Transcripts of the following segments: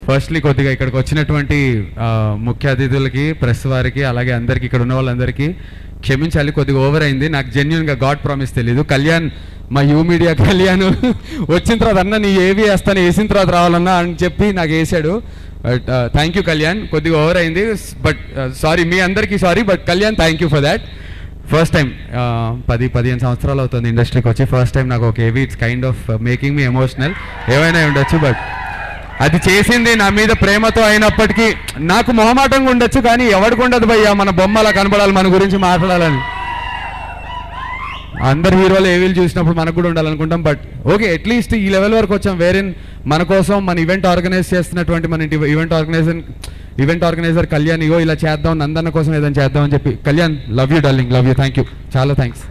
Firstly కొద్దిగా ఇక్కడికి వచ్చినటువంటి ముఖ్య అతిథులకి, ప్రెస్ వారికి, అలాగే అందరికీ ఇక్కడ ఉన్న వాళ్ళందరికీ క్షమించాలి, కొద్దిగా ఓవర్ అయింది. నాకు జెన్యున్గా గాడ్ ప్రామిస్ తెలీదు. కళ్యాణ్, మా యూ మీడియా కళ్యాణ్ వచ్చిన తర్వాత అన్న నీ ఏవి వేస్తాను, వేసిన తర్వాత రావాలన్నా అని చెప్పి నాకు వేసాడు. బట్ థ్యాంక్ యూ కళ్యాణ్, కొద్దిగా ఓవర్ అయింది. బట్ సారీ, మీ అందరికీ sorry, but Kalyan thank you for that. First time 10-15 సంవత్సరాలు అవుతుంది ఇండస్ట్రీకి వచ్చి, ఫస్ట్ టైం నాకు ఒక ఏవి it's kind of making me emotional. ఏమైనా ఉండొచ్చు, బట్ అది చేసింది నా మీద ప్రేమతో అయినప్పటికీ నాకు మొహమాటంగా ఉండొచ్చు, కానీ ఎవరికి ఉండదు భయ్యా మన బొమ్మలా కనబడాలి, మన గురించి మాట్లాడాలని. అందరు హీరోలు ఏవీలు చూసినప్పుడు మనకు కూడా ఉండాలనుకుంటాం. బట్ ఓకే, అట్లీస్ట్ ఈ లెవెల్ వరకు వచ్చాం. వేరేన్ మన కోసం మన ఈవెంట్ ఆర్గనైజ్ చేస్తున్నటువంటి మన ఈవెంట్ ఆర్గనైజర్ కళ్యాణ్, ఇగో ఇలా చేద్దాం, నందన్న కోసం ఏదైనా చేద్దాం అని చెప్పి. Kalyan, love you darling, love you, thank you, చాలా థ్యాంక్స్.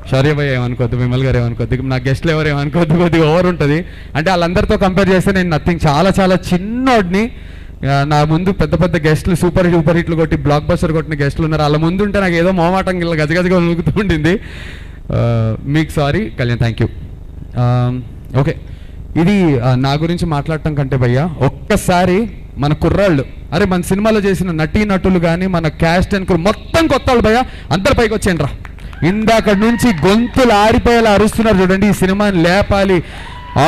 షౌర్య భయ్య ఏమనుకోద్దు, విమల్ గారు ఏమనుకోద్దు, నా గెస్ట్లు ఎవరు ఏమనుకోద్దు, కొద్దిగా ఓవర్ ఉంటుంది. అంటే వాళ్ళందరితో కంపేర్ చేస్తే నేను నథింగ్, చాలా చాలా చిన్నోడిని. నా ముందు పెద్ద పెద్ద గెస్ట్లు, సూపర్ హిట్లు కొట్టి బ్లాక్ బస్టర్ కొట్టిన గెస్ట్లు ఉన్నారు. వాళ్ళ ముందు ఉంటే నాకు ఏదో మొహమాటం ఇలా గజగజగా ఉనుకుతూ ఉండింది. మీకు sorry Kalyan, thank you. Okay, ఇది నా గురించి మాట్లాడటం కంటే భయ్య, ఒక్కసారి మన కుర్రాళ్ళు, అరే మన సినిమాలో చేసిన నటీనటులు కానీ మన క్యాస్ట్ అండ్ క్రూ మొత్తం కొత్త వాళ్ళు భయ్య, అందరి పైకి వచ్చేయండి రా. ఇందాక నుంచి గొంతులు ఆరిపోయేలా అరుస్తున్నారు చూడండి. ఈ సినిమాని లేపాలి,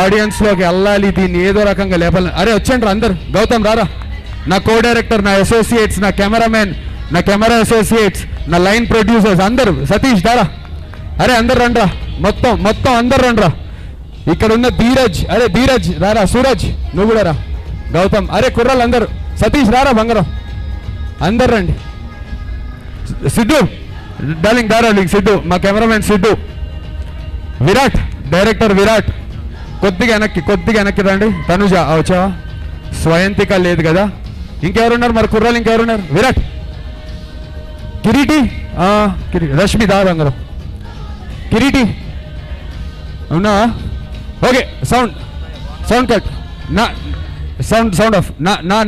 ఆడియన్స్లోకి వెళ్ళాలి, దీన్ని ఏదో రకంగా లేపాలి. అరే వచ్చేయండి రా అందరు. గౌతమ్ రారా, నా కో డైరెక్టర్, నా అసోసియేట్స్, నా కెమెరామెన్, నా కెమెరా అసోసియేట్స్, నా లైన్ ప్రొడ్యూసర్స్ అందరు, సతీష్ దారా, అరే అందరు రండ్రా, మొత్తం అందరు రండ్రా. ఇక్కడ ఉన్న ధీరజ్, అరే ధీరజ్ రారా, సూరజ్ నువ్వు కూడా రా, గౌతమ్, అరే కుర్రాళ్ళు అందరు, సతీష్ రారా బంగారం, అందరు రండి. సిద్ధు డార్లింగ్ దారా, సిద్ధు మా కెమెరామెన్ సిద్ధు, విరాట్ డైరెక్టర్ విరాట్, కొద్దిగా వెనక్కి రండి. తనుజ వచ్చావా, స్వయంతిక లేదు కదా, ఇంకెవరున్నారు మరి కుర్రాలు, ఇంకెవరున్నారు, విరాట్, కిరీటి, రష్మి దా బంగారం, కిరీటి అవునా, ఓకే. సౌండ్ కట్, నా సౌండ్ ఆఫ్.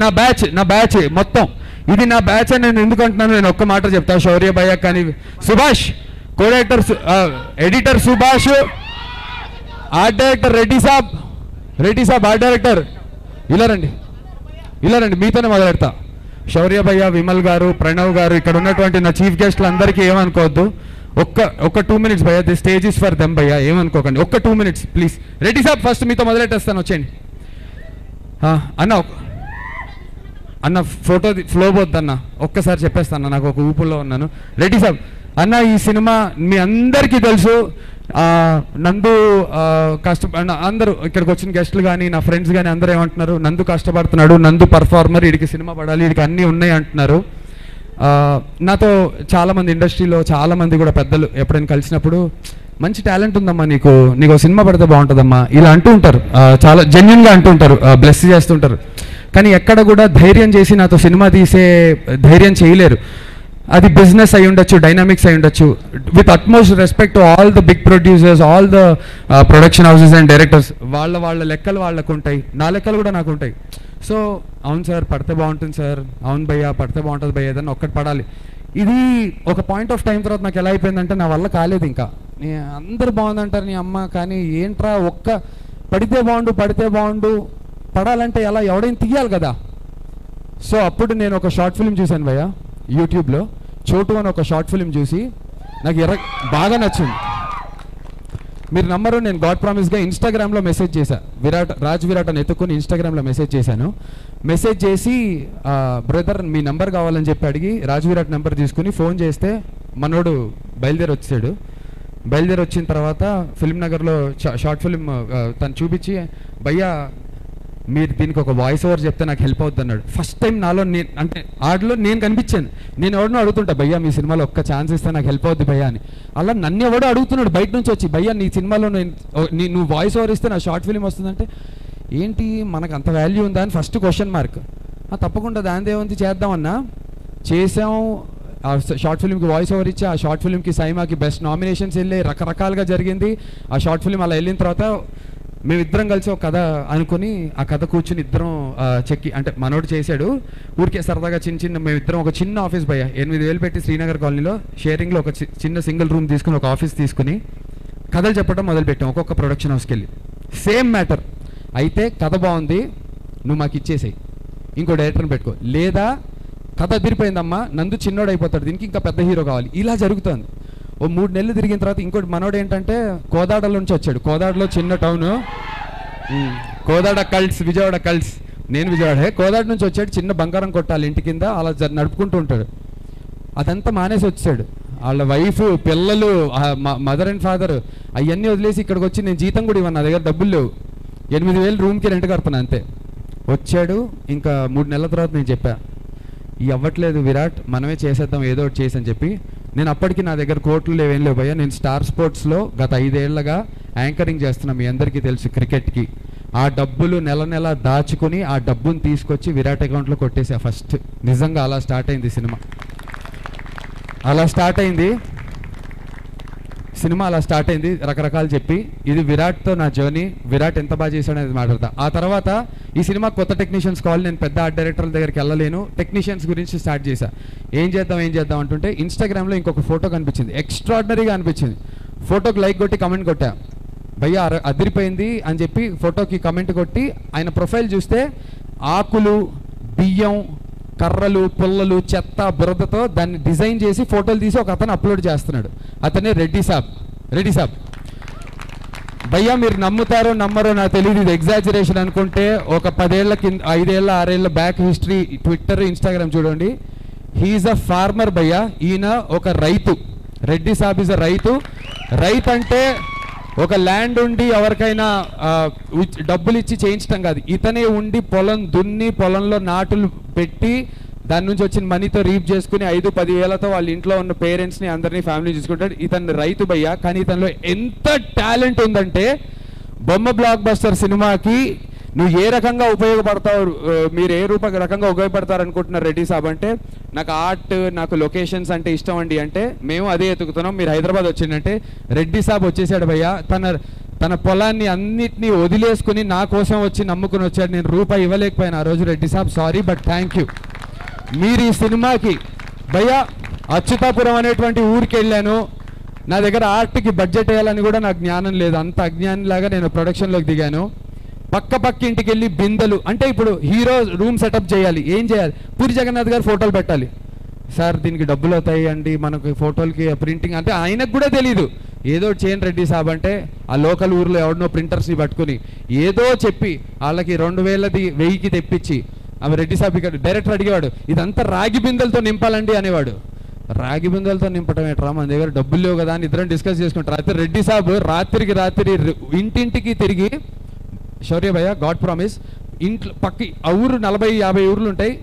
నా బ్యాచ్ మొత్తం ఇది నా బ్యాచ్ అని నేను ఎందుకు అంటున్నాను, నేను ఒక్క మాట చెప్తా. శౌర్య భయ్య కానీ, Subhash co director, editor Subhash, art director Reddy saab art director. ఇలా రండి మీతోనే మొదలెడతా. శౌర్య భయ్య, విమల్ గారు, ప్రణవ్ గారు, ఇక్కడ ఉన్నటువంటి నా చీఫ్ గెస్ట్లు అందరికీ ఏమనుకోవద్దు. ఒక్క 2 minutes భయ్య, the stage is for them భయ్య, ఏమనుకోకండి. ఒక్క 2 minutes please. Reddy Saab first మీతో మొదలెట్టేస్తాను, వచ్చేయండి. అన్న ఫోటో ఫ్లో పోద్దన్న, ఒక్కసారి చెప్పేస్తాను, నాకు ఒక ఊపుల్లో ఉన్నాను. రెడ్డి సాబ్ అన్న, ఈ సినిమా మీ అందరికీ తెలుసు. నందు అందరూ ఇక్కడికి వచ్చిన గెస్టులు కానీ నా ఫ్రెండ్స్ కానీ అందరూ ఏమంటున్నారు, నందు కష్టపడుతున్నాడు, నందు పర్ఫార్మర్, వీడికి సినిమా పడాలి, వీడికి అన్నీ ఉన్నాయి అంటున్నారు. నాతో చాలామంది ఇండస్ట్రీలో చాలామంది కూడా పెద్దలు ఎప్పుడైనా కలిసినప్పుడు, మంచి టాలెంట్ ఉందమ్మా నీకు సినిమా పడితే బాగుంటుందమ్మా, ఇలా అంటూ ఉంటారు. చాలా జెన్యున్గా అంటూ ఉంటారు, బ్లెస్ చేస్తుంటారు. కానీ ఎక్కడ కూడా ధైర్యం చేసి నాతో సినిమా తీసే ధైర్యం చేయలేరు. అది బిజినెస్ అయి ఉండొచ్చు, డైనామిక్స్ అయి ఉండొచ్చు. With utmost respect to all the big producers, all the production houses and directors, వాళ్ళ లెక్కలు వాళ్ళకు ఉంటాయి, నా లెక్కలు కూడా నాకు ఉంటాయి. సో అవును సార్ పడితే బాగుంటుంది సార్, అవును భయ్యా పడితే బాగుంటుంది భయ్య, ఏదన్నా ఒక్కటి పడాలి. ఇది ఒక పాయింట్ ఆఫ్ టైం తర్వాత నాకు ఎలా అయిపోయిందంటే, నా వల్ల కాలేదు ఇంకా. అందరు బాగుందంటారు నీ అమ్మ, కానీ ఏంట్రా ఒక్క పడితే బాగుండు పడాలంటే ఎలా, ఎవడైనా తీయాలి కదా. సో అప్పుడు నేను ఒక షార్ట్ ఫిల్మ్ చూశాను భయ్య, యూట్యూబ్లో చోటు అని ఒక షార్ట్ ఫిల్మ్ చూసి నాకు బాగా నచ్చింది. మీరు నమ్మరు, నేను గాడ్ ప్రామిస్గా ఇన్స్టాగ్రామ్లో మెసేజ్ చేశాను, రాజ్ విరాట్ అని ఎత్తుకుని ఇన్స్టాగ్రామ్లో మెసేజ్ చేశాను. మెసేజ్ చేసి బ్రదర్ మీ నెంబర్ కావాలని చెప్పి అడిగి రాజ్ విరాట్ నెంబర్ తీసుకుని ఫోన్ చేస్తే మనోడు బయలుదేరి వచ్చిన తర్వాత ఫిల్మ్ నగర్లో షార్ట్ ఫిల్మ్ తను చూపించి, భయ్యా మీరు దీనికి ఒక వాయిస్ ఓవర్ చెప్తే నాకు హెల్ప్ అవుతుంది అన్నాడు. ఫస్ట్ టైం నాలో అంటే ఆడిలో నేను కనిపించాను. నేను ఎవరినో అడుగుతుంటా, భయ్యా మీ సినిమాలో ఒక్క ఛాన్స్ ఇస్తే నాకు హెల్ప్ అవుద్ది భయ్యా అని. అలా నన్ను ఎవడో అడుగుతున్నాడు బయట నుంచి వచ్చి, భయ్యా నీ సినిమాలో నువ్వు వాయిస్ ఓవర్ ఇస్తే నా షార్ట్ ఫిల్మ్ వస్తుందంటే, ఏంటి మనకు అంత వాల్యూ ఉందా అని ఫస్ట్ క్వశ్చన్ మార్క్. తప్పకుండా దాని ఏముంది చేద్దామన్నా, చేసాం. ఆ షార్ట్ ఫిల్మ్కి వాయిస్ ఓవర్ ఇచ్చి, ఆ షార్ట్ ఫిల్మ్కి సైమాకి బెస్ట్ నామినేషన్స్ వెళ్ళి రకరకాలుగా జరిగింది. ఆ షార్ట్ ఫిల్మ్ అలా వెళ్ళిన తర్వాత మేమిద్దరం కలిసి ఒక కథ అనుకుని, ఆ కథ కూర్చుని ఇద్దరం చెక్కి, అంటే మనోడు చేశాడు ఊరికే సరదాగా చిన్న మేమిద్దరం ఒక చిన్న ఆఫీస్ భయ్య 8,000 పెట్టి శ్రీనగర్ కాలనీలో షేరింగ్లో ఒక చిన్న సింగిల్ రూమ్ తీసుకుని ఒక ఆఫీస్ తీసుకుని కథలు చెప్పడం మొదలుపెట్టాం. ఒక్కొక్క ప్రొడక్షన్ హౌస్కి వెళ్ళి సేమ్ మ్యాటర్ అయితే, కథ బాగుంది నువ్వు మాకు ఇచ్చేసాయి, ఇంకో డైరెక్టర్ని పెట్టుకో, లేదా కథ అదిరిపోయిందమ్మా నందు చిన్నోడు అయిపోతాడు, దీనికి ఇంకా పెద్ద హీరో కావాలి. ఇలా జరుగుతుంది. ఓ 3 నెలలు తిరిగిన తర్వాత ఇంకోటి మనోడు ఏంటంటే కోదాడలో నుంచి వచ్చాడు. కోదాడలో చిన్న town, Kodad cults, Vijayawada cults. నేను విజయవాడ, కోదాడ నుంచి వచ్చాడు. చిన్న బంగారం కొట్టాలి ఇంటి కింద, అలా నడుపుకుంటూ ఉంటాడు. అదంతా మానేసి వచ్చాడు. వాళ్ళ వైఫ్, పిల్లలు, మదర్ అండ్ ఫాదర్ అవన్నీ వదిలేసి ఇక్కడికి వచ్చి నేను జీతం కూడా ఇవ్వను, నా దగ్గర డబ్బులు లేవు, 8,000 రూమ్కి రెంట్ కడుతున్నా అంతే. వచ్చాడు. ఇంకా 3 నెలల తర్వాత నేను చెప్పా, ఇవ్వట్లేదు విరాట్, మనమే చేసేద్దాం ఏదో ఒకటి చేసి అని చెప్పి. నేను అప్పటికి నా దగ్గర కోట్లు లేవేం లేవు భయ్యా. నేను స్టార్ స్పోర్ట్స్లో గత 5 ఏళ్లుగా యాంకరింగ్ చేస్తున్నా, మీ అందరికీ తెలుసు, క్రికెట్కి. ఆ డబ్బులు నెల నెల దాచుకుని ఆ డబ్బుని తీసుకొచ్చి విరాట్ అకౌంట్లో కొట్టేసా ఫస్ట్. నిజంగా అలా స్టార్ట్ అయింది సినిమా. అలా స్టార్ట్ అయింది సినిమా, అలా స్టార్ట్ అయింది. రకరకాలు చెప్పి ఇది విరాట్తో నా జర్నీ. విరాట్ ఎంత బాగా చేశాడు అనేది మాట్లాడతా. ఆ తర్వాత ఈ సినిమా కొత్త టెక్నీషియన్స్ కావాలి. నేను పెద్ద ఆర్ట్ డైరెక్టర్ల దగ్గరికి వెళ్ళలేను, టెక్నీషియన్స్ గురించి స్టార్ట్ చేశా. ఏం చేద్దాం అంటుంటే ఇన్స్టాగ్రామ్లో ఇంకొక ఫోటో కనిపించింది, ఎక్స్ట్రాడినరీగా అనిపించింది. ఫోటోకి లైక్ కొట్టి కమెంట్ కొట్టా, భయ్యా అదిరిపోయింది అని చెప్పి ఫోటోకి కమెంట్ కొట్టి ఆయన ప్రొఫైల్ చూస్తే ఆకులు, బియ్యం, కర్రలు, పుల్లలు, చెత్త, బురదతో దాన్ని డిజైన్ చేసి ఫోటోలు తీసి ఒక అతను అప్లోడ్ చేస్తున్నాడు. అతనే రెడ్డి సాబ్. భయ్యా మీరు నమ్ముతారో నమ్మరో నాకు తెలియదు, ఇది ఎగ్జాజరేషన్ అనుకుంటే ఒక 10 ఏళ్ల కింద, 5 ఏళ్ళ 6 ఏళ్ళ బ్యాక్ హిస్టరీ ట్విట్టర్, ఇన్స్టాగ్రామ్ చూడండి. హీఈస్ అ ఫార్మర్ భయ్యా. ఈయన ఒక రైతు. రెడ్డి సాబ్ ఈజ్ అ రైతు. రైతు అంటే ఒక ల్యాండ్ ఉండి ఎవరికైనా డబ్బులు ఇచ్చి చేయించడం కాదు. ఇతనే ఉండి పొలం దున్ని, పొలంలో నాటులు పెట్టి, దాని నుంచి వచ్చిన మనీతో రీప్ చేసుకుని 5-10 వేలతో వాళ్ళ ఇంట్లో ఉన్న పేరెంట్స్ని అందరినీ ఫ్యామిలీ చూసుకుంటాడు. ఇతను రైతు భయ్యా. కానీ ఇతనిలో ఎంత టాలెంట్ ఉందంటే బొమ్మ బ్లాక్ బస్టర్ సినిమాకి నువ్వు ఏ రకంగా ఉపయోగపడతావు, మీరు ఏ రకంగా ఉపయోగపడతారు అనుకుంటున్నారు రెడ్డి సాబ్ అంటే, నాకు ఆర్ట్, నాకు లొకేషన్స్ అంటే ఇష్టం అండి అంటే మేము అదే ఎతుకుతున్నాం. మీరు హైదరాబాద్ వచ్చిందంటే రెడ్డి సాబ్ వచ్చేసాడు భయ్యా. తన పొలాన్ని అన్నిటినీ వదిలేసుకుని నా కోసం వచ్చి నమ్ముకుని వచ్చాడు. నేను రూపాయి ఇవ్వలేకపోయాను ఆ రోజు. రెడ్డి సాబ్ సారీ, బట్ థ్యాంక్ యూ. మీరు ఈ సినిమాకి భయ్యా అచ్యుతాపురం అనేటువంటి ఊరికి వెళ్ళాను. నా దగ్గర ఆర్ట్కి బడ్జెట్ వేయాలని కూడా నాకు జ్ఞానం లేదు, అంత అజ్ఞానిలాగా నేను ప్రొడక్షన్లోకి దిగాను. పక్క ఇంటికి వెళ్ళి బిందెలు, అంటే ఇప్పుడు హీరో రూమ్ సెటప్ చేయాలి, ఏం చేయాలి, పూరి జగన్నాథ్ గారు ఫోటోలు పెట్టాలి. సార్ దీనికి డబ్బులు అవుతాయి అండి మనకు ఫోటోలకి ప్రింటింగ్ అంటే, ఆయనకు కూడా తెలీదు. ఏదో చేయండి రెడ్డి సాబ్ అంటే ఆ లోకల్ ఊర్లో ఎవరినో ప్రింటర్స్ని పట్టుకుని ఏదో చెప్పి వాళ్ళకి 2,000ది 1000కి తెప్పించి, అవి రెడ్డి సాబ్ ఇక్కడ డైరెక్టర్ అడిగేవాడు, ఇదంతా రాగి బిందెలతో నింపాలండి అనేవాడు. రాగి బిందెలతో నింపటం ఏంట్రా, మన దగ్గర డబ్బులు లేవు కదా అని ఇద్దరం డిస్కస్ చేసుకుంటారు. అయితే రెడ్డి సాబ్ రాత్రికి రాత్రి ఇంటింటికి తిరిగి, శౌర్య భయ్య గాడ్ ప్రామిస్, ఇంట్లో ఆ ఊరు 40-50 ఊర్లు ఉంటాయి,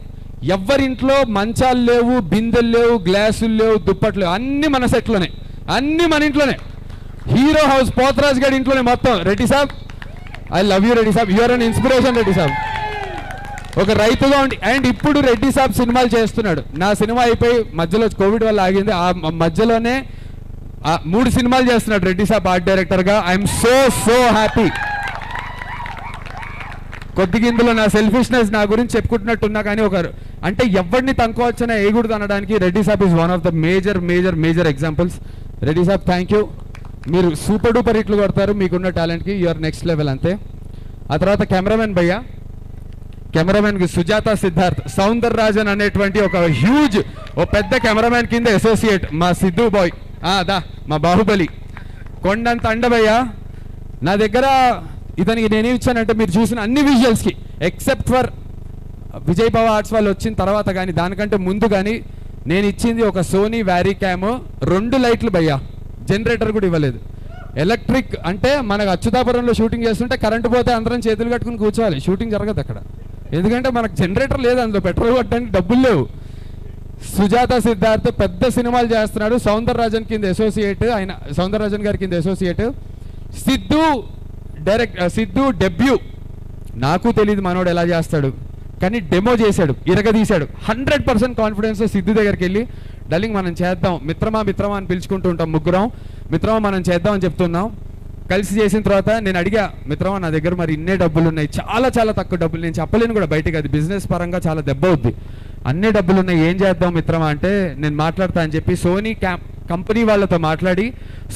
ఎవరింట్లో మంచాలు లేవు, బిందెలు లేవు, గ్లాసులు లేవు, దుప్పట్లు లేవు, అన్ని మన సెట్లోనే, అన్ని మన ఇంట్లోనే. హీరో హౌస్ పోతరాజ్ గడి ఇంట్లోనే మొత్తం. Reddy saab I love you Reddy saab, you're an inspiration Reddy saab. ఒక రైతుగా ఉండి అండ్ ఇప్పుడు రెడ్డి సాబ్ సినిమాలు చేస్తున్నాడు. నా సినిమా అయిపోయి మధ్యలో కోవిడ్ వల్ల ఆగింది, ఆ మధ్యలోనే 3 సినిమాలు చేస్తున్నాడు రెడ్డి సాబ్ ఆర్ట్ డైరెక్టర్గా. I'm so happy. కొద్దిగా ఇందులో నా సెల్ఫిష్నెస్ నా గురించి చెప్పుకుంటున్నట్టున్నా కానీ అంటే ఎవరిని తనుకోవచ్చనే ఏగుడు అనడానికి Reddy saab is one of the major examples. Reddy saab thank you. మీరు సూపర్ డూపర్ హిట్లు కొడతారు, మీకున్న టాలెంట్కి యూఆర్ నెక్స్ట్ లెవెల్ అంతే. ఆ తర్వాత కెమెరామెన్ భయ్యా, కెమెరామెన్కి సుజాత సిద్ధార్థ్, సౌందర్ రాజన్ అనేటువంటి ఓ పెద్ద కెమెరామెన్ కింద అసోసియేట్ మా సిద్ధు బాయ్, మా బాహుబలి కొండంత అండభయ్య. నా దగ్గర ఇతనికి నేనేమి ఇచ్చానంటే మీరు చూసిన అన్ని విజువల్స్కి ఎక్సెప్ట్ ఫర్ విజయ్ భవ ఆర్ట్స్ వాళ్ళు వచ్చిన తర్వాత కానీ దానికంటే ముందు కానీ నేను ఇచ్చింది ఒక సోనీ వ్యారీ క్యామ్, 2 లైట్లు భయ్యా, జనరేటర్ కూడా ఇవ్వలేదు. ఎలక్ట్రిక్ అంటే మనకు అచ్యుతాపురంలో షూటింగ్ చేస్తుంటే కరెంటు పోతే అందరం చేతులు కట్టుకుని కూర్చోవాలి, షూటింగ్ జరగదు అక్కడ, ఎందుకంటే మనకు జనరేటర్ లేదు, అందులో పెట్రోల్ కొట్టడానికి డబ్బులు లేవు. సుజాత సిద్ధార్థ్ పెద్ద సినిమాలు చేస్తున్నాడు, సౌందర్ రాజన్ కింద అసోసియేట్, ఆయన సౌందర్ రాజన్ గారి కింద అసోసియేట్. సిద్ధు డెబ్యూ, నాకు తెలియదు మనోడు ఎలా చేస్తాడు, కానీ డెమో చేశాడు, ఇరగదీశాడు. 100% కాన్ఫిడెన్స్ సిద్ధు దగ్గరికి వెళ్ళి డల్లింగ్ మనం చేద్దాం, మిత్రమా అని పిలుచుకుంటూ ఉంటాం ముగ్గురం, మిత్రమా మనం చేద్దాం అని చెప్తున్నాం. కలిసి చేసిన తర్వాత నేను అడిగా, మిత్రమా నా దగ్గర మరి ఇన్నే డబ్బులు ఉన్నాయి, చాలా తక్కువ డబ్బులు, నేను చెప్పలేను కూడా బయటకి, అది బిజినెస్ పరంగా చాలా దెబ్బ అవుద్ది, అన్ని డబ్బులు ఉన్నాయి, ఏం చేద్దాం మిత్రమా అంటే నేను మాట్లాడతా అని చెప్పి సోనీ కంపెనీ వాళ్ళతో మాట్లాడి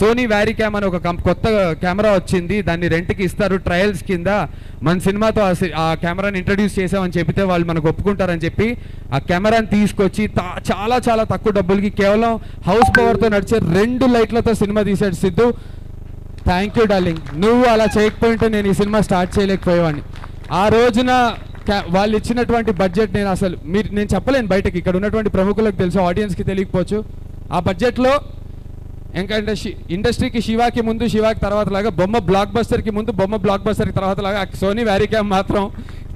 సోనీ వ్యారిక్యామ్ అని ఒక కొత్త కెమెరా వచ్చింది, దాన్ని రెంట్కి ఇస్తారు ట్రయల్స్ కింద, మన సినిమాతో ఆ కెమెరాని ఇంట్రడ్యూస్ చేసామని చెప్తే వాళ్ళు మనకు ఒప్పుకుంటారని చెప్పి ఆ కెమెరాని తీసుకొచ్చి చాలా చాలా తక్కువ డబ్బులకి కేవలం హౌస్ పవర్తో నడిచే 2 లైట్లతో సినిమా తీసాడు సిద్ధు. Thank you darling. నువ్వు అలా చేయకపోయింటే నేను ఈ సినిమా స్టార్ట్ చేయలేకపోయేవాడిని. ఆ రోజున వాళ్ళు ఇచ్చినటువంటి బడ్జెట్ నేను చెప్పలేను బయటకి, ఇక్కడ ఉన్నటువంటి ప్రముఖులకు తెలుసు, ఆడియన్స్కి తెలియకపోవచ్చు. ఆ బడ్జెట్లో ఇంకా ఇండస్ట్రీకి శివాకి ముందు శివాకి తర్వాత లాగా, బొమ్మ బ్లాక్ బస్టర్కి ముందు బొమ్మ బ్లాక్ బస్టర్కి తర్వాత లాగా సోనీ వ్యారిక్యామ్ మాత్రం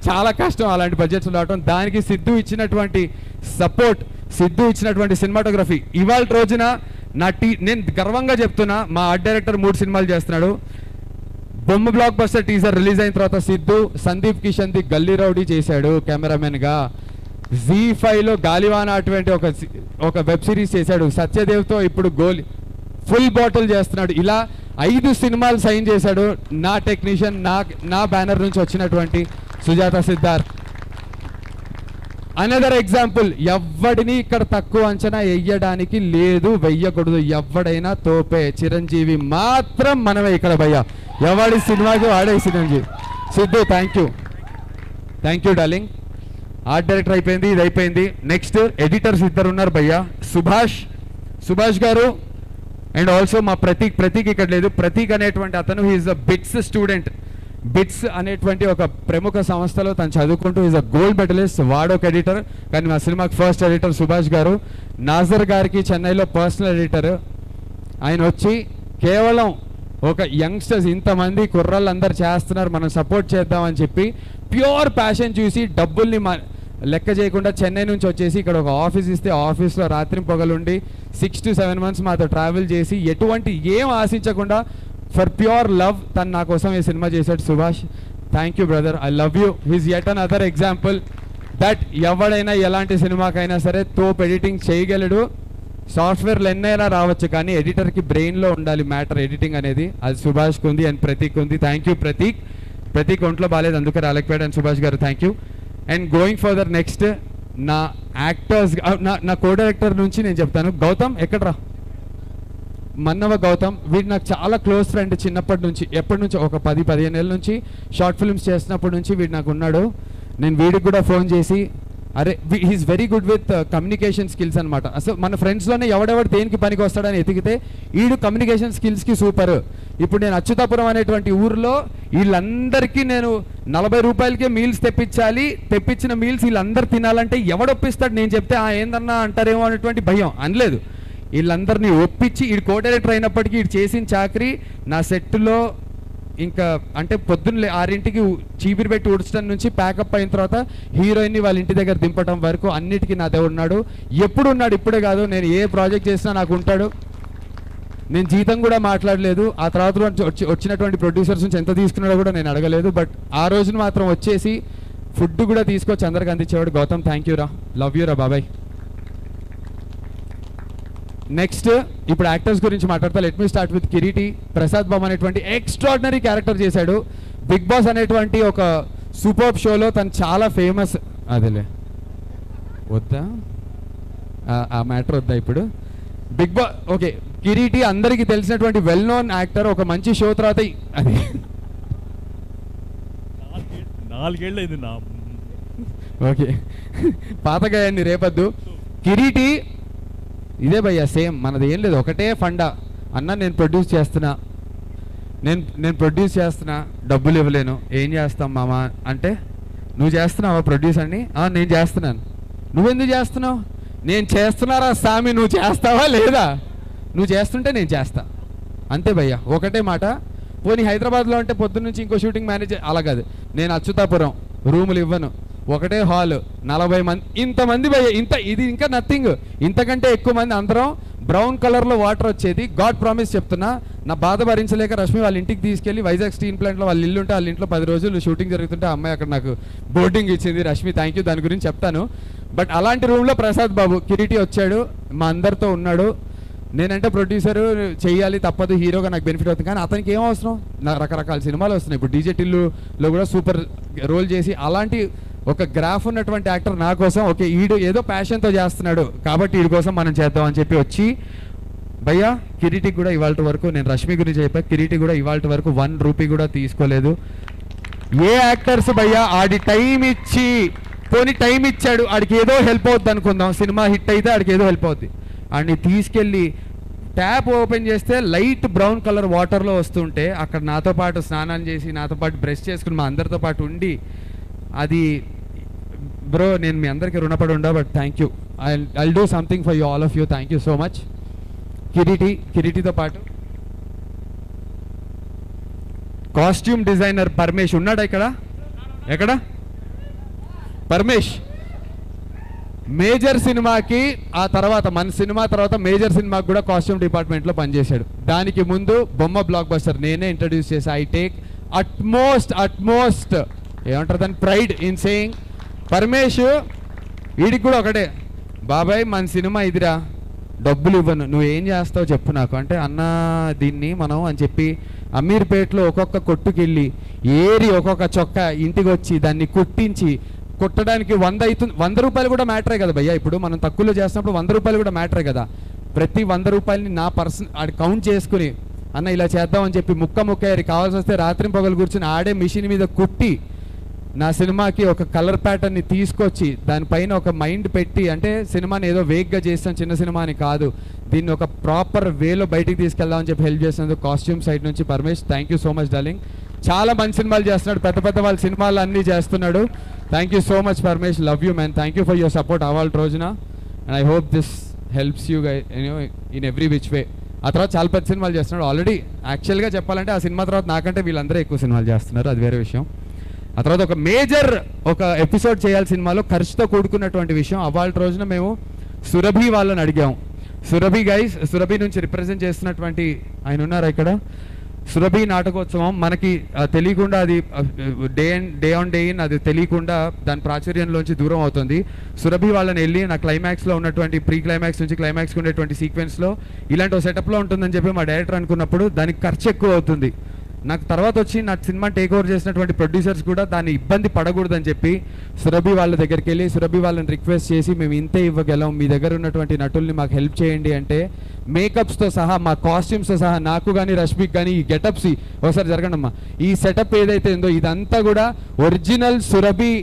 చాలా కష్టం అలాంటి బడ్జెట్స్ రావడం. దానికి సిద్ధు ఇచ్చినటువంటి సపోర్ట్, సిద్ధు ఇచ్చినటువంటి సినిమాటోగ్రఫీ, ఇవాళ రోజున నేను గర్వంగా చెప్తున్నా, మా ఆర్ట్ డైరెక్టర్ 3 సినిమాలు చేస్తున్నాడు. బొమ్మ బ్లాక్ బస్టర్ టీజర్ రిలీజ్ అయిన తర్వాత సిద్ధు సందీప్ కిషన్ ది గల్లీ రౌడీ చేశాడు కెమెరామెన్గా. Z5లో గాలివాన అటువంటి ఒక వెబ్ సిరీస్ చేశాడు. సత్యదేవ్తో ఇప్పుడు ఫుల్ బాటిల్ చేస్తున్నాడు. ఇలా 5 సినిమాలు సైన్ చేశాడు. నా టెక్నీషియన్, నా బ్యానర్ నుంచి వచ్చినటువంటి సుజాత సిద్ధార్థ్. అనదర్ ఎగ్జాంపుల్, ఎవ్వడిని ఇక్కడ తక్కువ అంచనా వెయ్యడానికి లేదు, వెయ్యకూడదు. ఎవడైనా తోపే. చిరంజీవి మాత్రం మనమే ఇక్కడ భయ్యా, ఎవడి సినిమాకి వాడే Chiranjeevi. Siddhu thank you darling. Art director అయిపోయింది, ఇది అయిపోయింది. నెక్స్ట్ ఎడిటర్స్ 2 ఉన్నారు భయ్యా, సుభాష్ గారు అండ్ ఆల్సో మా ప్రతీక్ ఇక్కడ లేదు. ప్రతీక్ అనేటువంటి అతను హీఈస్ అ బిట్స్ స్టూడెంట్. బిట్స్ అనేటువంటి ఒక ప్రముఖ సంస్థలో తను చదువుకుంటూ ఈజ్ అ గోల్డ్ మెడలిస్ట్. వాడొక ఎడిటర్, కానీ మా సినిమాకి ఫస్ట్ ఎడిటర్ సుభాష్ గారు. నాజర్ గారికి చెన్నైలో పర్సనల్ ఎడిటర్. ఆయన వచ్చి కేవలం ఒక యంగ్స్టర్స్, ఇంతమంది కుర్రాళ్ళు అందరు చేస్తున్నారు, మనం సపోర్ట్ చేద్దామని చెప్పి ప్యూర్ ప్యాషన్ చూసి డబ్బుల్ని లెక్క చేయకుండా చెన్నై నుంచి వచ్చేసి ఇక్కడ ఒక ఆఫీస్ ఇస్తే ఆఫీస్లో రాత్రి పొగలుండి 6 to 7 months మాతో ట్రావెల్ చేసి ఎటువంటి ఏం ఆశించకుండా ఫర్ ప్యూర్ లవ్ తను నా కోసం ఈ సినిమా చేశాడు. Subhash thank you brother, I love you. He's yet another example that ఎవడైనా ఎలాంటి సినిమాకైనా సరే తోపు ఎడిటింగ్ చేయగలడు. సాఫ్ట్వేర్లు ఎన్నైనా రావచ్చు, కానీ ఎడిటర్కి బ్రెయిన్లో ఉండాలి మ్యాటర్ ఎడిటింగ్ అనేది. అది సుభాష్కి ఉంది అండ్ ప్రతీక్ ఉంది. థ్యాంక్ యూ ప్రతీక్ ఒంట్లో బాగాలేదు అందుకే రాలేకపోయాడు. అండ్ సుభాష్ గారు thank you. And going further next నా యాక్టర్స్, నా కో డైరెక్టర్ నుంచి నేను చెప్తాను. గౌతమ్ ఎక్కడ్రా? మన్నవ గౌతమ్. వీడు నాకు చాలా క్లోజ్ ఫ్రెండ్ చిన్నప్పటి నుంచి, ఎప్పటి నుంచి ఒక 10-15 ఏళ్ళ నుంచి షార్ట్ ఫిల్మ్స్ చేసినప్పటి నుంచి వీడు నాకు ఉన్నాడు. నేను వీడికి కూడా ఫోన్ చేసి, అరే he's very good with communication skills అనమాట. అసలు మన ఫ్రెండ్స్లోనే ఎవడెవడు దేనికి పనికి వస్తాడని ఎతికితే వీడు కమ్యూనికేషన్ స్కిల్స్కి సూపర్. ఇప్పుడు నేను అచ్యుతాపురం అనేటువంటి ఊరిలో వీళ్ళందరికీ నేను 40 రూపాయలకే మీల్స్ తెప్పించాలి. తెప్పించిన మీల్స్ వీళ్ళందరూ తినాలంటే ఎవడొప్పిస్తాడు? నేను చెప్తే ఏందన్నా అంటారేమో అనేటువంటి భయం. అనలేదు, వీళ్ళందరినీ ఒప్పించి వీడు కో డైరెక్టర్ అయినప్పటికీ వీడు చేసిన చాకరీ నా సెట్లో ఇంకా అంటే పొద్దున్న 6ంటికి చీపిరి పెట్టి ఉడ్చడం నుంచి ప్యాకప్ అయిన తర్వాత హీరోయిన్ని వాళ్ళ ఇంటి దగ్గర దింపడం వరకు అన్నిటికీ నా దేవుడు ఉన్నాడు. ఎప్పుడు ఉన్నాడు, ఇప్పుడే కాదు, నేను ఏ ప్రాజెక్ట్ చేసినా నాకు ఉంటాడు. నేను జీతం కూడా మాట్లాడలేదు. ఆ తర్వాత వచ్చినటువంటి ప్రొడ్యూసర్స్ నుంచి ఎంత తీసుకున్నాడో కూడా నేను అడగలేదు. బట్ ఆ రోజున మాత్రం వచ్చేసి ఫుడ్ కూడా తీసుకొచ్చి అందరికి అందించేవాడు. గౌతమ్ థ్యాంక్ యూ రా, లవ్ యూ రా బాబాయ్. నెక్స్ట్ ఇప్పుడు యాక్టర్స్ గురించి మాట్లాడతా. Let me start with Kiriti. Prasad Babu అనేటువంటి ఎక్స్ట్రాడినరీ క్యారెక్టర్ చేశాడు. బిగ్ బాస్ అనేటువంటి ఒక సూపర్ షోలో తను చాలా ఫేమస్. అదేలే వద్దా, ఆ మ్యాటర్ వద్దా ఇప్పుడు. బిగ్ బాస్ ఓకే, కిరీటి అందరికీ తెలిసినటువంటి వెల్ నోన్ యాక్టర్. ఒక మంచి షో తర్వాత అది 4 ఏళ్ళు అయింది నా. ఓకే పాతగాయన్ని రేపద్దు. కిరీటి ఇదే భయ్యా సేమ్, మనది ఏం లేదు, ఒకటే ఫండా. అన్న నేను ప్రొడ్యూస్ చేస్తున్నా, నేను ప్రొడ్యూస్ చేస్తున్నా, డబ్బులు ఇవ్వలేను, ఏం చేస్తాం మామ అంటే, నువ్వు చేస్తున్నావా ప్రొడ్యూస్ అని? నేను చేస్తున్నాను. నువ్వెందుకు చేస్తున్నావు? నేను చేస్తున్నారా సామి, నువ్వు చేస్తావా లేదా? నువ్వు చేస్తుంటే నేను చేస్తా, అంతే భయ్యా, ఒకటే మాట. పోనీ హైదరాబాద్లో అంటే పొద్దున్న నుంచి ఇంకో షూటింగ్ మేనేజర్, అలా కాదు. నేను అచ్యుతాపురం రూములు ఇవ్వను, ఒకటే హాల్, 40 మంది, ఇంతమంది భయ్య, ఇది ఇంకా నథింగ్. ఇంతకంటే ఎక్కువ మంది, అందరం బ్రౌన్ కలర్లో వాటర్ వచ్చేది. గాడ్ ప్రామిస్ చెప్తున్నా, నా బాధ భరించలేక రష్మి వాళ్ళ ఇంటికి తీసుకెళ్ళి వైజాగ్ స్టీల్ ప్లాంట్లో వాళ్ళ ఇల్లు ఉంటే వాళ్ళ ఇంట్లో 10 రోజులు షూటింగ్ జరుగుతుంటే అమ్మాయి అక్కడ నాకు బోర్డింగ్ ఇచ్చింది. రష్మి థ్యాంక్ యూ, దాని గురించి చెప్తాను. బట్ అలాంటి రూమ్లో ప్రసాద్ బాబు కిరీటి వచ్చాడు, మా అందరితో ఉన్నాడు. నేనంటే ప్రొడ్యూసర్ చెయ్యాలి తప్పదు, హీరోగా నాకు బెనిఫిట్ అవుతుంది. కానీ అతనికి ఏం అవసరం, నాకు రకరకాల సినిమాలు వస్తున్నాయి. ఇప్పుడు డీజే టిల్లులో కూడా సూపర్ రోల్ చేసి, అలాంటి ఒక గ్రాఫ్ ఉన్నటువంటి యాక్టర్ నా కోసం, ఓకే ఈడు ఏదో ప్యాషన్తో చేస్తున్నాడు కాబట్టి వీడి కోసం మనం చేద్దాం అని చెప్పి వచ్చి భయ్యా కిరీటి కూడా ఇవాళ వరకు, నేను రష్మి గురించి చెప్పా, కిరీటి కూడా ఇవాళ వరకు 1 రూపీ కూడా తీసుకోలేదు. ఏ యాక్టర్స్ భయ్యా ఆడి టైం ఇచ్చి, పోనీ టైం ఇచ్చాడు, ఆడికి ఏదో హెల్ప్ అవుద్ది అనుకుందాం, సినిమా హిట్ అయితే ఆడికి ఏదో హెల్ప్ అవుద్ది, ఆడిని తీసుకెళ్ళి ట్యాప్ ఓపెన్ చేస్తే లైట్ బ్రౌన్ కలర్ వాటర్లో వస్తుంటే అక్కడ నాతో పాటు స్నానం చేసి, నాతో పాటు బ్రష్ చేసుకుని, మా అందరితో పాటు ఉండి, అది బ్రో నేను మీ అందరికీ రుణపడి ఉండా. But thank you, I'll do something for you all of you. Thank you so much. కిరీటితో పాటు కాస్ట్యూమ్ డిజైనర్ పరమేష్ ఉన్నాడా ఇక్కడ? ఎక్కడ పరమేష్? మేజర్ సినిమాకి ఆ తర్వాత, మన సినిమా తర్వాత మేజర్ సినిమాకి కూడా కాస్ట్యూమ్ డిపార్ట్మెంట్లో పనిచేశాడు. దానికి ముందు బొమ్మ బ్లాక్ బస్టర్ నేనే ఇంట్రడ్యూస్ చేసి, ఐ టేక్ అట్మోస్ట్ ఏమంటారు దాన్ని, ప్రైడ్ ఇన్ సేయింగ్ పరమేష్ వీడికి కూడా ఒకటే, బాబాయ్ మన సినిమా ఇదిరా, డబ్బులు ఇవ్వను, నువ్వేం చేస్తావు చెప్పు నాకు అంటే, అన్న దీన్ని మనం అని చెప్పి అమీర్పేటలో ఒక్కొక్క కొట్టుకెళ్ళి ఏరి ఒక్కొక్క చొక్కా ఇంటికి వచ్చి దాన్ని కుట్టించి, కుట్టడానికి 100 అవుతుంది. 100 రూపాయలు కూడా మ్యాటరే కదా భయ్యా, ఇప్పుడు మనం తక్కువలో చేసినప్పుడు 100 రూపాయలు కూడా మ్యాటరే కదా. ప్రతి 100 రూపాయలని నా ఆడి కౌంట్ చేసుకుని, అన్న ఇలా చేద్దామని చెప్పి ముక్క ఏరి, కావాల్సి వస్తే రాత్రి పొగలు కూర్చుని ఆడే మిషన్ మీద కుట్టి నా సినిమాకి ఒక కలర్ ప్యాటర్న్ని తీసుకొచ్చి దానిపైన ఒక మైండ్ పెట్టి, అంటే సినిమాని ఏదో వేగ్గా చేస్తాం, చిన్న సినిమా అని కాదు, దీన్ని ఒక ప్రాపర్ వేలో బయటికి తీసుకెళ్దామని చెప్పి హెల్ప్ చేసినందుకు కాస్ట్యూమ్ సైడ్ నుంచి Paramesh thank you so much darling. చాలా మంచి సినిమాలు చేస్తున్నాడు, పెద్ద వాళ్ళ సినిమాలు అన్నీ చేస్తున్నాడు. Thank you so much Paramesh, love you man, thank you for your support అవాళ రోజున, and I hope this helps you in every which way. ఆ తర్వాత చాలా పెద్ద సినిమాలు చేస్తున్నాడు ఆల్రెడీ. యాక్చువల్గా చెప్పాలంటే ఆ సినిమా తర్వాత నాకంటే వీళ్ళందరూ ఎక్కువ సినిమాలు చేస్తున్నారు, అది వేరే విషయం. ఆ తర్వాత ఒక మేజర్ ఎపిసోడ్ చేయాలి సినిమాలో, ఖర్చుతో కూడుకున్నటువంటి విషయం. అవాళ రోజున మేము సురభి వాళ్ళని అడిగాము. సురభి గైస్, సురభి నుంచి రిప్రజెంట్ చేస్తున్నటువంటి ఆయన ఉన్నారా ఇక్కడ? సురభి నాటకోత్సవం మనకి తెలియకుండా, అది డే ఆన్ డే ఇన్, అది తెలియకుండా దాని ప్రాచుర్యంలోంచి దూరం అవుతుంది. సురభి వాళ్ళని వెళ్ళి నా క్లైమాక్స్లో ఉన్నటువంటి ప్రీ క్లైమాక్స్ నుంచి క్లైమాక్స్కి ఉండేటువంటి సీక్వెన్స్లో ఇలాంటి ఒక సెటప్లో ఉంటుందని చెప్పి మా డైరెక్టర్ అనుకున్నప్పుడు దానికి ఖర్చు ఎక్కువ అవుతుంది. నాకు తర్వాత వచ్చి నా సినిమా టేక్ ఓవర్ చేసినటువంటి ప్రొడ్యూసర్స్ కూడా దాన్ని ఇబ్బంది పడకూడదని చెప్పి సురభి వాళ్ళ దగ్గరికి వెళ్ళి సురభి వాళ్ళని రిక్వెస్ట్ చేసి, మేము ఇంతే ఇవ్వగలం, మీ దగ్గర ఉన్నటువంటి నటుల్ని మాకు హెల్ప్ చేయండి అంటే, మేకప్స్తో సహా మా కాస్ట్యూమ్స్తో సహా నాకు కానీ రష్మికి కానీ ఈ గెటప్స్ ఒకసారి జరగండమ్మా, ఈ సెటప్ ఏదైతే ఉందో ఇదంతా కూడా ఒరిజినల్ సురభి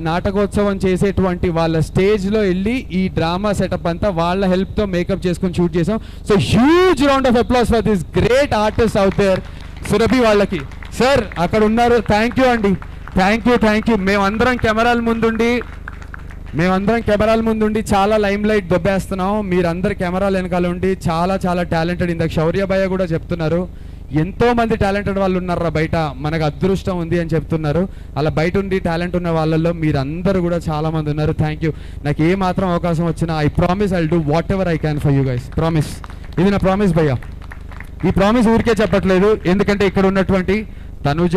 నాటకోత్సవం చేసేటువంటి వాళ్ళ స్టేజ్లో వెళ్ళి ఈ డ్రామా సెటప్ అంతా వాళ్ళ హెల్ప్తో మేకప్ చేసుకొని షూట్ చేసాం. So huge round of applause for this great artist out there. Surabhi వాళ్ళకి సార్ అక్కడ ఉన్నారు, థ్యాంక్ యూ అండి, థ్యాంక్ యూ. మేమందరం కెమెరాల ముందుండి చాలా లైమ్ లైట్ దొబ్బేస్తున్నాం, మీరందరు కెమెరాల వెనకాల ఉండి చాలా టాలెంటెడ్. ఇందాక శౌర్య భయ్య కూడా చెప్తున్నారు, ఎంతో మంది టాలెంటెడ్ వాళ్ళు ఉన్నారా బయట, మనకు అదృష్టం ఉంది అని చెప్తున్నారు. అలా బయట ఉండి టాలెంట్ ఉన్న వాళ్ళల్లో మీరందరూ కూడా చాలా మంది ఉన్నారు. Thank you. నాకు ఏ మాత్రం అవకాశం వచ్చినా I promise I'll do what ever I can for you guys, promise. ఇది నా ప్రామిస్ భయ్యా. ఈ ప్రామిస్ ఊరికే చెప్పట్లేదు, ఎందుకంటే ఇక్కడ ఉన్నటువంటి తనుజ,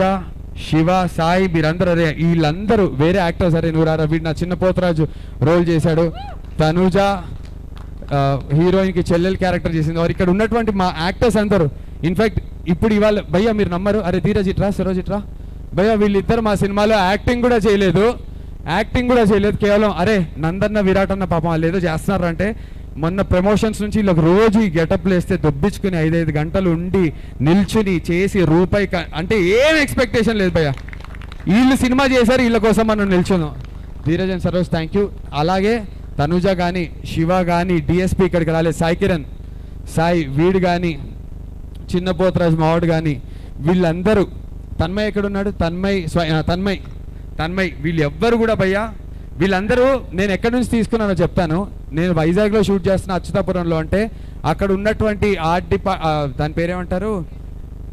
శివ, సాయి, మీరందరూ, అరే వీళ్ళందరూ వేరే యాక్టర్స్, అరే నువ్వు వీడు నా చిన్న పోతరాజు రోల్ చేశాడు, తనుజ హీరోయిన్కి చెల్లెల్ క్యారెక్టర్ చేసింది, వారు ఇక్కడ ఉన్నటువంటి మా యాక్టర్స్ అందరూ. ఇన్ఫ్యాక్ట్ ఇప్పుడు ఇవాళ భయ్యా మీరు నమ్మరు, అరే ధీరజ్ ఇట్రా, సరోజ్ ఇట్రా, భయ్యా వీళ్ళిద్దరు మా సినిమాలో యాక్టింగ్ కూడా చేయలేదు, కేవలం అరే నందన్న విరాట్ అన్న పాపం వాళ్ళు ఏదో చేస్తున్నారు అంటే, మొన్న ప్రమోషన్స్ నుంచి వీళ్ళకి రోజు ఈ గెటప్లు వేస్తే దొబ్బించుకుని 5 గంటలు ఉండి నిల్చుని చేసి రూపాయి అంటే ఏం ఎక్స్పెక్టేషన్ లేదు భయ్యా. వీళ్ళు సినిమా చేశారు, వీళ్ళ కోసం మనం నిల్చున్నాం. Dheeraj and Saroj thank you. అలాగే తనుజ కానీ, శివ కానీ, డిఎస్పీ ఇక్కడికి రాలేదు, సాయి కిరణ్, సాయి వీడు కానీ, చిన్న పోతరాజు మావాడు కానీ, వీళ్ళందరూ, తన్మయ్ ఎక్కడున్నాడు, తన్మయ్ వీళ్ళు ఎవ్వరు కూడా భయ్యా, వీళ్ళందరూ నేను ఎక్కడి నుంచి తీసుకున్నానో చెప్తాను. నేను వైజాగ్లో షూట్ చేస్తున్న అచ్యుతాపురంలో, అంటే అక్కడ ఉన్నటువంటి దాని పేరేమంటారు,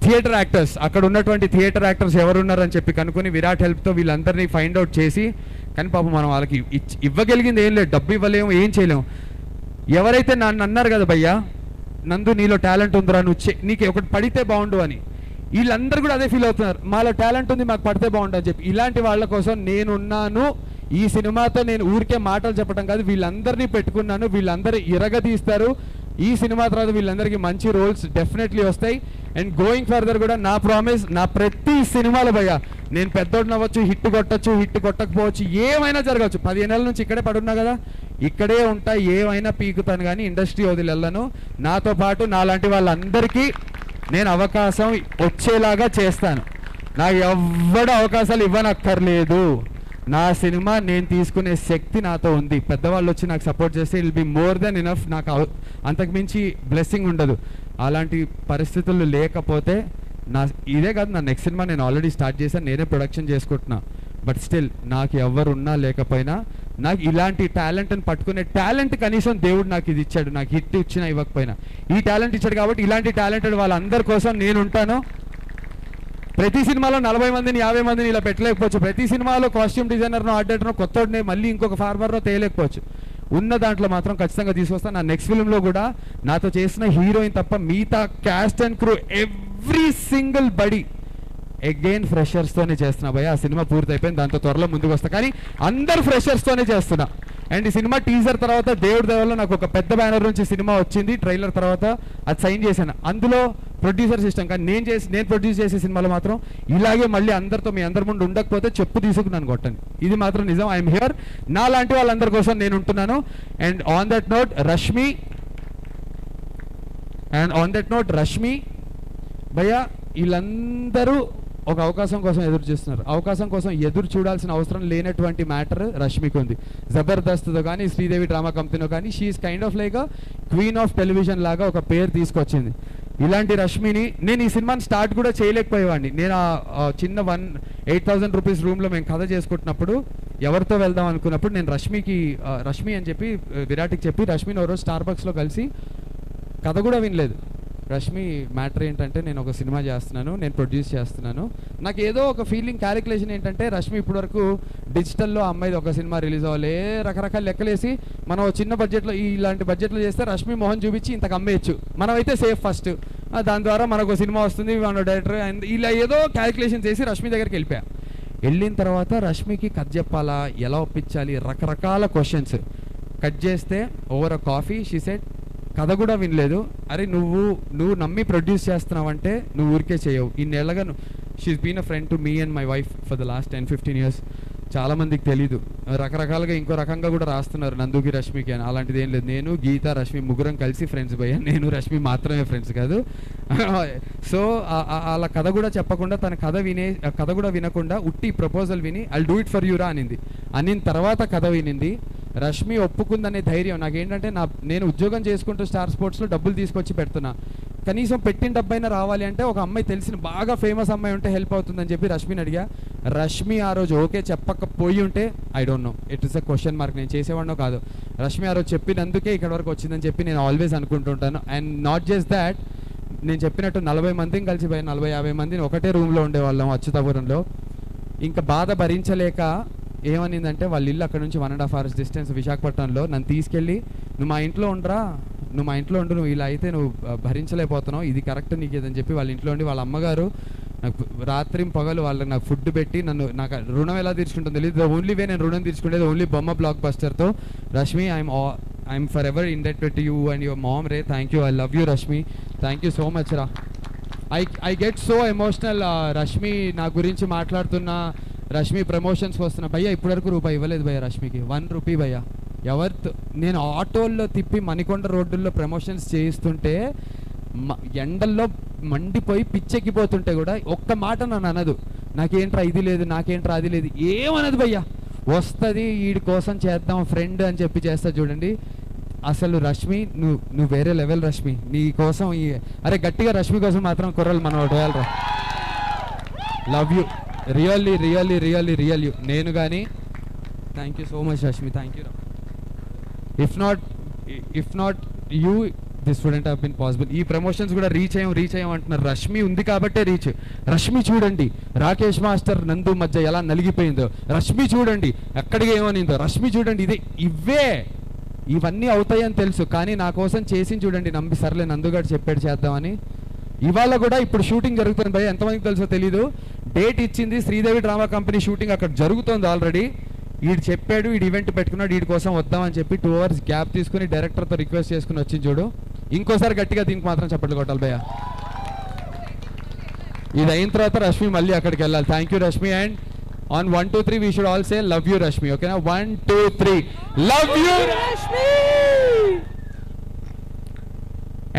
థియేటర్ యాక్టర్స్, అక్కడ ఉన్నటువంటి థియేటర్ యాక్టర్స్ ఎవరున్నారని చెప్పి కనుక్కొని విరాట్ హెల్ప్తో వీళ్ళందరినీ ఫైండ్ అవుట్ చేసి, కానీ పాపం మనం వాళ్ళకి ఇవ్వగలిగింది ఏం లేదు, డబ్బు ఇవ్వలేము, ఏం చేయలేము. ఎవరైతే నన్ను అన్నారు కదా భయ్యా, నందు నీలో టాలెంట్ ఉందిరా, నీకు ఒకటి పడితే బాగుండు అని, వీళ్ళందరూ కూడా అదే ఫీల్ అవుతున్నారు, మాలో టాలెంట్ ఉంది మాకు పడితే బాగుండు అని చెప్పి. ఇలాంటి వాళ్ళ కోసం నేనున్నాను. ఈ సినిమాతో నేను ఊరికే మాటలు చెప్పడం కాదు, వీళ్ళందరినీ పెట్టుకున్నాను, వీళ్ళందరూ ఇరగదీస్తారు. ఈ సినిమా తర్వాత వీళ్ళందరికీ మంచి రోల్స్ డెఫినెట్లీ వస్తాయి. అండ్ గోయింగ్ ఫర్దర్ కూడా నా ప్రామిస్, నా ప్రతి సినిమాలో భయ్యా నేను పెద్దోడిని అవ్వచ్చు, హిట్ కొట్టచ్చు, హిట్ కొట్టకపోవచ్చు, ఏమైనా జరగచ్చు. 15 ఏళ్ళ నుంచి ఇక్కడే పడున్నా కదా, ఇక్కడే ఉంటా, ఏమైనా పీకుతాను కానీ ఇండస్ట్రీ వదిలి వెళ్ళను. నాతో పాటు నాలాంటి వాళ్ళందరికీ నేను అవకాశం వచ్చేలాగా చేస్తాను. నాకు ఎవ్వడు అవకాశాలు ఇవ్వనక్కర్లేదు. నా సినిమా నేను తీసుకునే శక్తి నాతో ఉంది. పెద్దవాళ్ళు వచ్చి నాకు సపోర్ట్ చేస్తే it will be more than enough. నాకు అంతకుమించి బ్లెస్సింగ్ ఉండదు. అలాంటి పరిస్థితులు లేకపోతే ఇదే కాదు, నా నెక్స్ట్ సినిమా నేను ఆల్రెడీ స్టార్ట్ చేశాను, నేనే ప్రొడక్షన్ చేసుకుంటున్నా. బట్ స్టిల్ నాకు ఎవరున్నా లేకపోయినా నాకు ఇలాంటి టాలెంట్ని పట్టుకునే టాలెంట్ కనీసం దేవుడు నాకు ఇది ఇచ్చాడు. నాకు హిట్ ఇచ్చినా ఇవ్వకపోయినా ఈ టాలెంట్ ఇచ్చాడు కాబట్టి ఇలాంటి టాలెంటెడ్ వాళ్ళందరి కోసం నేను ఉంటాను. ప్రతి సినిమాలో 40 మందిని 50 మందిని ఇలా పెట్టలేకపోవచ్చు. ప్రతి సినిమాలో కాస్ట్యూమ్ డిజైనర్నో, ఆర్ట్ డైరెక్టర్నో, కొత్తోడిని మళ్ళీ ఇంకొక ఫార్మర్నో తేయలేకపోవచ్చు. ఉన్న దాంట్లో మాత్రం ఖచ్చితంగా తీసుకొస్తాను. నా నెక్స్ట్ ఫిల్మ్లో కూడా నాతో చేసిన హీరోయిన్ తప్ప మిగతా cast and crew every single body again ఫ్రెషర్స్తోనే చేస్తున్నా భయ్య. ఆ సినిమా పూర్తి అయిపోయింది, దాంతో త్వరలో ముందుకు వస్తా. కానీ అందరు ఫ్రెషర్స్తోనే చేస్తున్నా. అండ్ ఈ సినిమా టీజర్ తర్వాత దేవుడి దయవల్ల నాకు ఒక పెద్ద బ్యానర్ నుంచి సినిమా వచ్చింది. ట్రైలర్ తర్వాత అది సైన్ చేశాను. అందులో ప్రొడ్యూసర్ సిస్టమ్. కానీ నేను ప్రొడ్యూస్ చేసే సినిమాలో మాత్రం ఇలాగే మళ్ళీ అందరితో మీ అందరి ముందు ఉండకపోతే చెప్పు తీసుకున్నాను కొట్టండి. ఇది మాత్రం నిజం. I'm here. నా లాంటి వాళ్ళందరి కోసం నేను ఉంటున్నాను. And on that note Rashmi భయ్య, వీళ్ళందరూ ఒక అవకాశం కోసం ఎదురు చూస్తున్నారు. అవకాశం కోసం ఎదురు చూడాల్సిన అవసరం లేనటువంటి మ్యాటర్ రష్మికి ఉంది. జబర్దస్త్తో కానీ, శ్రీదేవి డ్రామా కంపెనీలో కానీ she's kind of like queen of television లాగా ఒక పేరు తీసుకొచ్చింది. ఇలాంటి రష్మిని నేను ఈ సినిమాని స్టార్ట్ కూడా చేయలేకపోయేవాడిని. నేను చిన్న 8,000 రూపీస్ రూమ్లో మేము కథ చేసుకుంటున్నప్పుడు ఎవరితో వెళ్దాం అనుకున్నప్పుడు నేను రష్మి అని చెప్పి విరాట్కి చెప్పి రష్మిని ఒక రోజు స్టార్బక్స్లో కలిసి కథ కూడా వినలేదు. రష్మి మ్యాటర్ ఏంటంటే నేను ఒక సినిమా చేస్తున్నాను, నేను ప్రొడ్యూస్ చేస్తున్నాను. నాకు ఏదో ఒక ఫీలింగ్ క్యాలిక్యులేషన్ ఏంటంటే రష్మి ఇప్పటివరకు డిజిటల్లో అమ్మాయిది ఒక సినిమా రిలీజ్ అవ్వాలి, రకరకాల లెక్కలేసి మనం చిన్న బడ్జెట్లో ఇలాంటి బడ్జెట్లో చేస్తే రష్మి మొహం చూపించి ఇంతకు అమ్మేయచ్చు, మనమైతే సేఫ్ ఫస్ట్, దాని ద్వారా మనకు సినిమా వస్తుంది, మన డైరెక్టర్ అండ్ ఇలా ఏదో క్యాలిక్యులేషన్ చేసి రష్మి దగ్గరికి వెళ్ళిన తర్వాత రష్మికి కథ చెప్పాలా, ఎలా ఒప్పించాలి, రకరకాల క్వశ్చన్స్. కట్ చేస్తే over a coffee she said కథ కూడా వినలేదు. అరే నువ్వు నమ్మి ప్రొడ్యూస్ చేస్తున్నావంటే నువ్వు ఊరికే చేయవు. ఇన్నేళ్ళగా she's been a friend to me and my wife for the last 10-15 years. చాలామందికి తెలీదు, రకరకాలుగా ఇంకో రకంగా కూడా రాస్తున్నారు నందుకి రష్మికి అని. అలాంటిది ఏం లేదు. నేను గీత రష్మి ముగ్గురం కలిసి ఫ్రెండ్స్ భయ్యా. నేను రష్మి మాత్రమే ఫ్రెండ్స్ కాదు. సో అలా కథ కూడా చెప్పకుండా తన కథ కూడా వినకుండా ఉట్టి ప్రపోజల్ విని ఐల్ డూ ఇట్ ఫర్ యూరా అనిన తర్వాత కథ వినింది. రష్మి ఒప్పుకుందనే ధైర్యం నాకేంటంటే నేను ఉద్యోగం చేసుకుంటూ స్టార్ స్పోర్ట్స్లో డబ్బులు తీసుకొచ్చి పెడుతున్నా. కనీసం పెట్టిన డబ్బైనా రావాలి అంటే ఒక అమ్మాయి తెలిసిన బాగా ఫేమస్ అమ్మాయి ఉంటే హెల్ప్ అవుతుందని చెప్పి రష్మిని అడిగా. రష్మి ఆ రోజు ఓకే చెప్పకపోయి ఉంటే I don't know, it is a question mark, నేను చేసేవాడినో కాదు. రష్మి ఆ రోజు చెప్పినందుకే ఇక్కడ వరకు వచ్చిందని చెప్పి నేను ఆల్వేస్ అనుకుంటుంటాను. అండ్ నాట్ జస్ట్ దాట్, నేను చెప్పినట్టు 40 మందిని కలిసి 40-50 మందిని ఒకటే రూమ్లో ఉండేవాళ్ళం అచ్యుతాపురంలో. ఇంకా బాధ భరించలేక ఏమనిందంటే వాళ్ళ ఇల్లు అక్కడ నుంచి 1.5 hours డిస్టెన్స్ విశాఖపట్నంలో. నన్ను తీసుకెళ్ళి నువ్వు మా ఇంట్లో ఉండరా, నువ్వు ఇలా అయితే నువ్వు భరించలేకపోతున్నావు, ఇది కరెక్ట్ నీకు ఏదని చెప్పి వాళ్ళ ఇంట్లో ఉండి వాళ్ళ అమ్మగారు నాకు రాత్రి పగలు వాళ్ళకి నాకు ఫుడ్ పెట్టి నాకు రుణం ఎలా తీర్చుకుంటుందో తెలియదు. ఓన్లీ వే నేను రుణం తీర్చుకునేది ఓన్లీ బొమ్మ బ్లాక్ బస్టర్తో. Rashmi I'm forever indebted to you and your mom రే. Thank you, I love you Rashmi, thank you so much రా. I get so emotional. Rashmi నా గురించి మాట్లాడుతున్న, రష్మి ప్రమోషన్స్కి వస్తున్నా భయ్యా, ఇప్పటివరకు రూపాయి ఇవ్వలేదు భయ్యా రష్మికి, 1 రూపీ భయ్యా. నేను ఆటోల్లో తిప్పి మణికొండ రోడ్డుల్లో ప్రమోషన్స్ చేయిస్తుంటే ఎండల్లో మండిపోయి పిచ్చెక్కిపోతుంటే కూడా ఒక్క మాట నన్ను అనదు, నాకేంట్రా ఇది లేదు, నాకేంట్రా అది లేదు, ఏమనదు భయ్యా. వస్తుంది వీడి కోసం చేద్దాం ఫ్రెండ్ అని చెప్పి చేస్తా చూడండి. అసలు రష్మి నువ్వు వేరే లెవెల్ రష్మి. నీ కోసం అరే గట్టిగా రష్మి కోసం మాత్రం కుర్రలు మనం ఒకటి వేయాలరా. Love you, really really really real you. నేను కానీ thank you so much Rashmi, thank you. If not you this wouldn't have been possible. ఈ ప్రమోషన్స్ కూడా రీచ్ అయ్యాం అంటున్నారు. రష్మి ఉంది కాబట్టే రీచ్. రష్మి చూడండి రాకేష్ మాస్టర్ నందు మధ్య ఎలా నలిగిపోయిందో, రష్మి చూడండి ఎక్కడికి ఏమనిందో, రష్మి చూడండి ఇవన్నీ అవుతాయని తెలుసు కానీ నా కోసం చేసి చూడండి, నమ్మి సర్లే నందుగాడు చెప్పాడు చేద్దామని. ఇవాళ కూడా ఇప్పుడు షూటింగ్ జరుగుతుంది భయ్య, ఎంతమందికి తెలుసో తెలీదు. డేట్ ఇచ్చింది, శ్రీదేవి డ్రామా కంపెనీ షూటింగ్ అక్కడ జరుగుతుంది ఆల్రెడీ. వీడు చెప్పాడు, వీడు ఈవెంట్ పెట్టుకున్నాడు, వీడి కోసం వద్దామని చెప్పి 2 hours గ్యాప్ తీసుకుని డైరెక్టర్తో రిక్వెస్ట్ చేసుకుని వచ్చింది చూడు. ఇంకోసారి గట్టిగా దీనికి మాత్రం చప్పట్లు కొట్టాలి భయ్య. ఇది అయిన తర్వాత రష్మి మళ్ళీ అక్కడికి వెళ్ళాలి. Thank you Rashmi. And on 1 2 3 we should all say love you Rashmi. ఓకేనా? 1 2 3 love you Rashmi.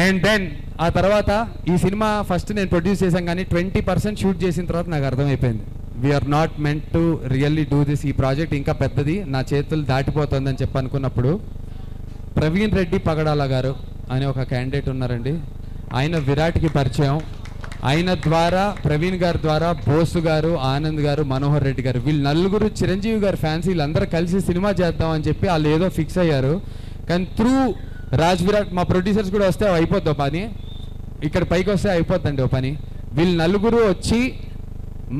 And then ఆ తర్వాత ఈ సినిమా ఫస్ట్ నేను ప్రొడ్యూస్ చేశాను, కానీ 20% షూట్ చేసిన తర్వాత నాకు అర్థమైపోయింది we are not meant to really do this. ఈ ప్రాజెక్ట్ ఇంకా పెద్దది, నా చేతులు దాటిపోతుందని చెప్పి అనుకున్నప్పుడు ప్రవీణ్ రెడ్డి పగడాల గారు అనే ఒక క్యాండిడేట్ ఉన్నారండి. ఆయన విరాట్కి పరిచయం. ఆయన ద్వారా, ప్రవీణ్ గారి ద్వారా బోసు గారు, ఆనంద్ గారు, మనోహర్ రెడ్డి గారు, వీళ్ళు నలుగురు చిరంజీవి గారు ఫ్యాన్స్, వీళ్ళందరూ కలిసి సినిమా చేద్దామని చెప్పి వాళ్ళు ఏదో ఫిక్స్ అయ్యారు. కానీ త్రూ రాజ్ విరాట్ మా ప్రొడ్యూసర్స్ కూడా వస్తే అయిపోద్ది పని, ఇక్కడ పైకి వస్తే అయిపోద్దండి ఓ పని. వీళ్ళు నలుగురు వచ్చి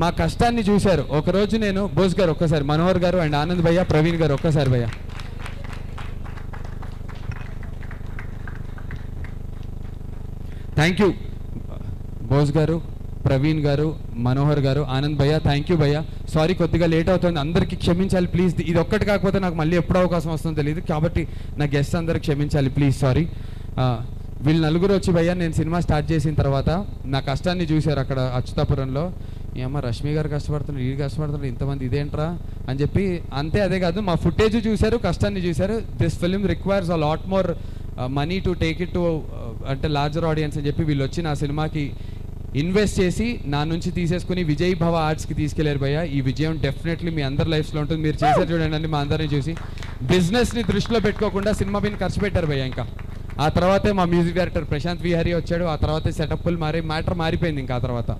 మా కష్టాన్ని చూశారు. ఒకరోజు నేను బోస్ గారు ఒక్కసారి, మనోహర్ గారు అండ్ ఆనంద్ భయ్య, ప్రవీణ్ గారు ఒక్కసారి భయ్య. థ్యాంక్ యూ బోస్ గారు, ప్రవీణ్ గారు, మనోహర్ గారు, ఆనంద్ భయ్య, థ్యాంక్ యూ భయ్య. సారీ కొద్దిగా లేట్ అవుతుంది, అందరికీ క్షమించాలి ప్లీజ్. ఇది ఒక్కటి కాకపోతే నాకు మళ్ళీ ఎప్పుడు అవకాశం వస్తుందో తెలియదు, కాబట్టి నా గెస్ట్ అందరికి క్షమించాలి ప్లీజ్, సారీ. వీళ్ళు నలుగురు వచ్చి భయ్య నేను సినిమా స్టార్ట్ చేసిన తర్వాత నా కష్టాన్ని చూశారు అక్కడ అచ్యుతాపురంలో. ఏమో రష్మి గారు కష్టపడుతున్నారు, వీళ్ళు కష్టపడుతున్నారు, ఇంతమంది ఇదేంట్రా అని చెప్పి. అంతే, అదే కాదు మా ఫుటేజ్ చూశారు, కష్టాన్ని చూశారు. This film requires a lot more money to take it to అంటే లార్జర్ ఆడియన్స్ అని చెప్పి వీళ్ళు వచ్చి నా సినిమాకి ఇన్వెస్ట్ చేసి నా నుంచి తీసేసుకుని విజయ్ భవ ఆర్ట్స్కి తీసుకెళ్లారు భయ్య. ఈ విజయం డెఫినెట్లీ మీ అందరి లైఫ్లో ఉంటుంది. మీరు చేశారు చూడండి మా అందరిని చూసి. బిజినెస్ని దృష్టిలో పెట్టుకోకుండా సినిమా మీద ఖర్చు పెట్టారు భయ్య. ఇంకా ఆ తర్వాతే మా మ్యూజిక్ డైరెక్టర్ ప్రశాంత్ విహారీ వచ్చాడు. ఆ తర్వాత సెటప్లు మ్యాటర్ మారిపోయింది. ఇంకా ఆ తర్వాత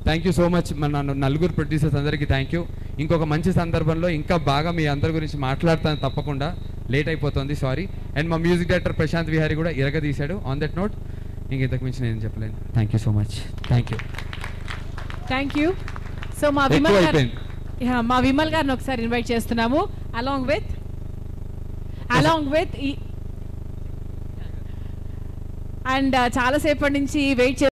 థ్యాంక్ యూ సో మచ్ మన నలుగురు ప్రొడ్యూసర్స్ అందరికీ థ్యాంక్ యూ. ఇంకొక మంచి సందర్భంలో ఇంకా బాగా మీ అందరి గురించి మాట్లాడతాను తప్పకుండా, లేట్ అయిపోతుంది సారీ. అండ్ మా మ్యూజిక్ డైరెక్టర్ ప్రశాంత్ విహారీ కూడా ఇరగదీశాడు. ఆన్ దట్ నోట్ ఇంక ఇంతకు మించి నేను చెప్పలేను. Thank you so much. Thank you. Thank you. So మా విమల్ గారిని ఒకసారి ఇన్వైట్ చేస్తున్నాము అలాంగ్ విత్ అండ్ చాలాసేపటి నుంచి వెయిట్